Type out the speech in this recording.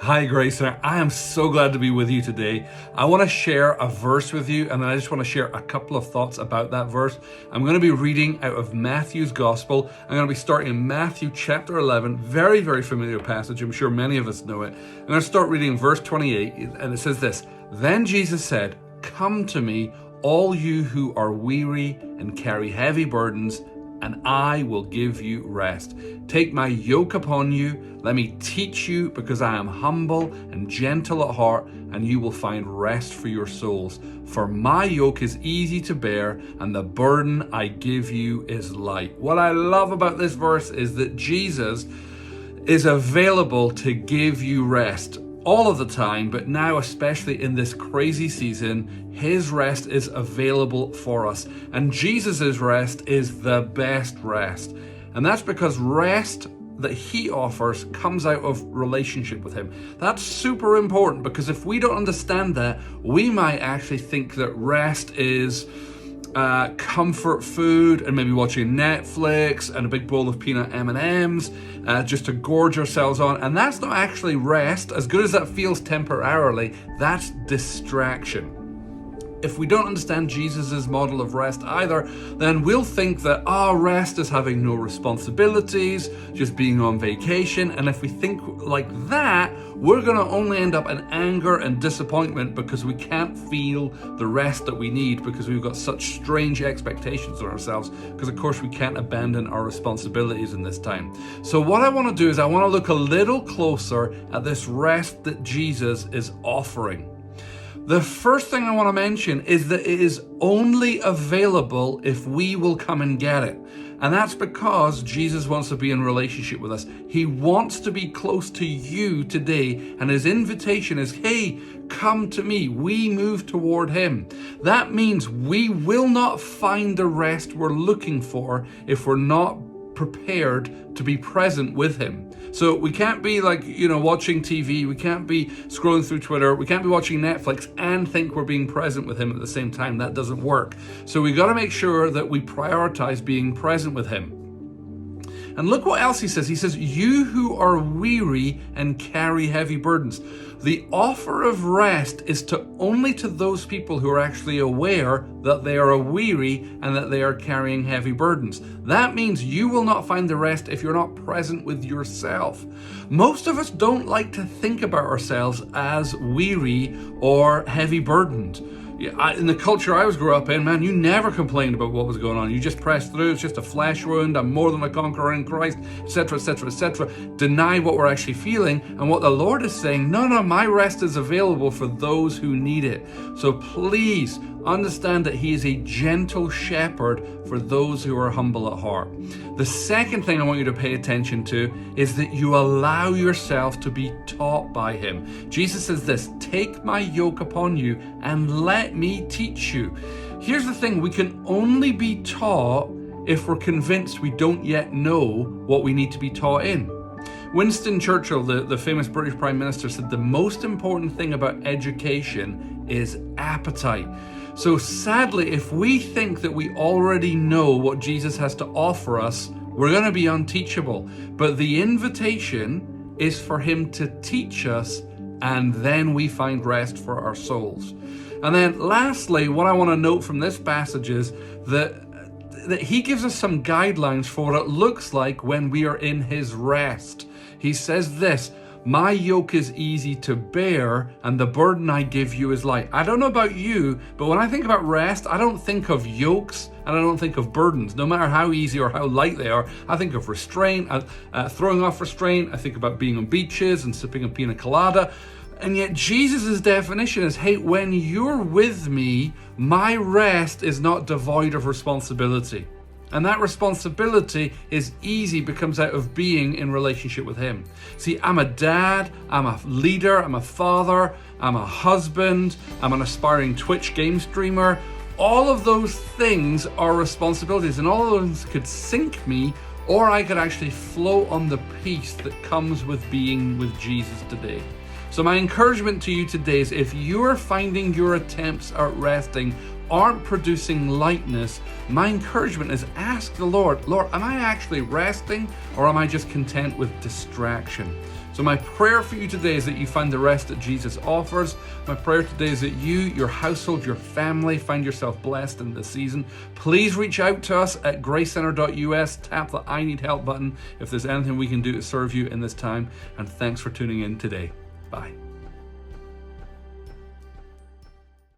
Hi, Gracer. I am so glad to be with you today. I want to share a verse with you, and I just want to share a couple of thoughts about that verse. I'm going to be reading out of Matthew's Gospel. I'm going to be starting in Matthew chapter 11, very, very familiar passage. I'm sure many of us know it. I'm going to start reading verse 28, and it says this: Then Jesus said, "Come to me, all you who are weary and carry heavy burdens, and I will give you rest. Take my yoke upon you. Let me teach you, because I am humble and gentle at heart, and you will find rest for your souls. For my yoke is easy to bear, and the burden I give you is light." What I love about this verse is that Jesus is available to give you rest all of the time, but now especially in this crazy season, his rest is available for us. And Jesus's rest is the best rest. And that's because rest that he offers comes out of relationship with him. That's super important, because if we don't understand that, we might actually think that rest is comfort food and maybe watching Netflix and a big bowl of peanut M&Ms just to gorge ourselves on. And that's not actually rest. As good as that feels temporarily, that's distraction. If we don't understand Jesus' model of rest either, then we'll think that our rest is having no responsibilities, just being on vacation. And if we think like that, we're going to only end up in anger and disappointment because we can't feel the rest that we need, because we've got such strange expectations on ourselves, because of course we can't abandon our responsibilities in this time. So what I want to do is I want to look a little closer at this rest that Jesus is offering. The first thing I want to mention is that it is only available if we will come and get it. And that's because Jesus wants to be in relationship with us. He wants to be close to you today. And his invitation is, hey, come to me. We move toward him. That means we will not find the rest we're looking for if we're not prepared to be present with him. So we can't be watching TV, we can't be scrolling through Twitter, we can't be watching Netflix and think we're being present with him at the same time. That doesn't work. So we got to make sure that we prioritize being present with him. And look what else he says. He says, you who are weary and carry heavy burdens. The offer of rest is only to those people who are actually aware that they are weary and that they are carrying heavy burdens. That means you will not find the rest if you're not present with yourself. Most of us don't like to think about ourselves as weary or heavy burdened. In the culture I was grew up in, man, you never complained about what was going on. You just pressed through. It's just a flesh wound. I'm more than a conqueror in Christ, etc., etc., etc. Deny what we're actually feeling. And what the Lord is saying, no, my rest is available for those who need it. So please understand that he is a gentle shepherd for those who are humble at heart. The second thing I want you to pay attention to is that you allow yourself to be taught by him. Jesus says this: take my yoke upon you and let me teach you. Here's the thing: we can only be taught if we're convinced we don't yet know what we need to be taught in. Winston Churchill, the famous British Prime Minister, said the most important thing about education is appetite. So sadly, if we think that we already know what Jesus has to offer us, we're going to be unteachable. But the invitation is for him to teach us, and then we find rest for our souls. And then lastly, what I want to note from this passage is that he gives us some guidelines for what it looks like when we are in his rest. He says this: my yoke is easy to bear, and the burden I give you is light. I don't know about you, but when I think about rest, I don't think of yokes and I don't think of burdens, no matter how easy or how light they are. I think of restraint, throwing off restraint. I think about being on beaches and sipping a pina colada. And yet Jesus' definition is, hey, when you're with me, my rest is not devoid of responsibility. And that responsibility is easy, becomes out of being in relationship with him. See, I'm a dad, I'm a leader, I'm a father, I'm a husband, I'm an aspiring Twitch game streamer. All of those things are responsibilities, and all of those could sink me, or I could actually float on the peace that comes with being with Jesus today. So my encouragement to you today is, if you are finding your attempts at resting aren't producing lightness, my encouragement is ask the Lord, Lord, am I actually resting or am I just content with distraction? So my prayer for you today is that you find the rest that Jesus offers. My prayer today is that you, your household, your family find yourself blessed in this season. Please reach out to us at gracecenter.us. Tap the I need help button if there's anything we can do to serve you in this time. And thanks for tuning in today. Bye.